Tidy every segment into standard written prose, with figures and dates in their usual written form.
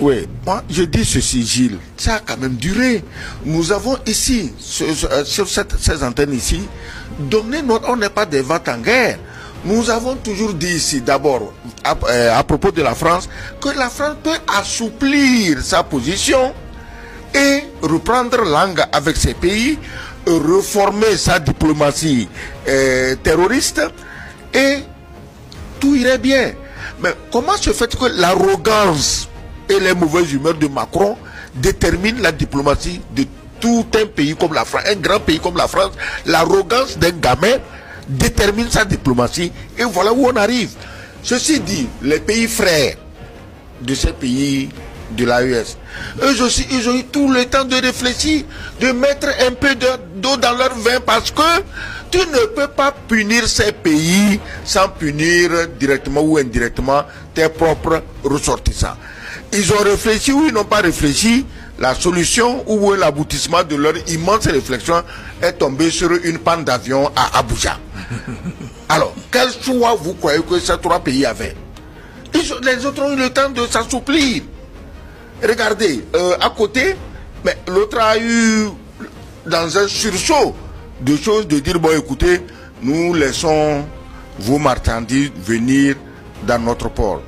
Oui, moi je dis ceci, Gilles, ça a quand même duré. Nous avons ici, sur ces antennes ici, on n'est pas des vents en guerre. Nous avons toujours dit ici, d'abord, à propos de la France, que la France peut assouplir sa position et reprendre langue avec ces pays, reformer sa diplomatie terroriste et tout irait bien. Mais comment se fait que l'arrogance et les mauvaises humeurs de Macron déterminent la diplomatie de tout un pays comme la France, un grand pays comme la France? L'arrogance d'un gamin détermine sa diplomatie et voilà où on arrive. Ceci dit, les pays frères de ces pays de l'AES, eux aussi, ils ont eu tout le temps de réfléchir, de mettre un peu d'eau dans leur vin, parce que tu ne peux pas punir ces pays sans punir directement ou indirectement tes propres ressortissants. Ils ont réfléchi ou ils n'ont pas réfléchi. La solution ou l'aboutissement de leur immense réflexion est tombé sur une panne d'avion à Abuja. Alors, quel choix vous croyez que ces trois pays avaient? Les autres ont eu le temps de s'assouplir. Regardez, à côté, mais l'autre a eu, dans un sursaut de choses, de dire, bon écoutez, nous laissons vos marchandises venir dans notre port.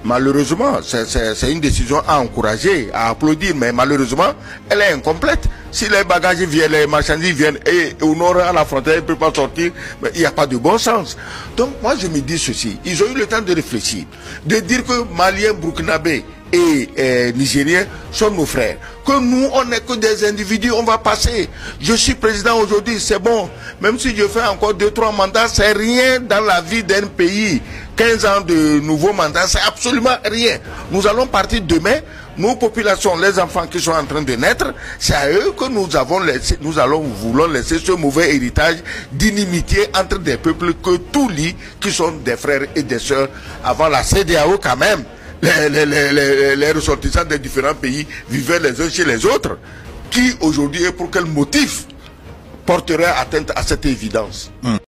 Malheureusement, c'est une décision à encourager, à applaudir, mais malheureusement, elle est incomplète. Si les bagages viennent, les marchandises viennent et au nord à la frontière, ils ne peuvent pas sortir, mais il n'y a pas de bon sens. Donc moi je me dis ceci, ils ont eu le temps de réfléchir, de dire que Maliens, Burkinabés et Nigériens sont nos frères, que nous on n'est que des individus, on va passer. Je suis président aujourd'hui, c'est bon, même si je fais encore 2-3 mandats, c'est rien dans la vie d'un pays. 15 ans de nouveaux mandats, c'est absolument rien. Nous allons partir demain, nos populations, les enfants qui sont en train de naître, c'est à eux que nous voulons laisser ce mauvais héritage d'inimitié entre des peuples que tout lit, qui sont des frères et des sœurs. Avant la CEDEAO quand même, les ressortissants des différents pays vivaient les uns chez les autres. Qui aujourd'hui et pour quel motif porterait atteinte à cette évidence?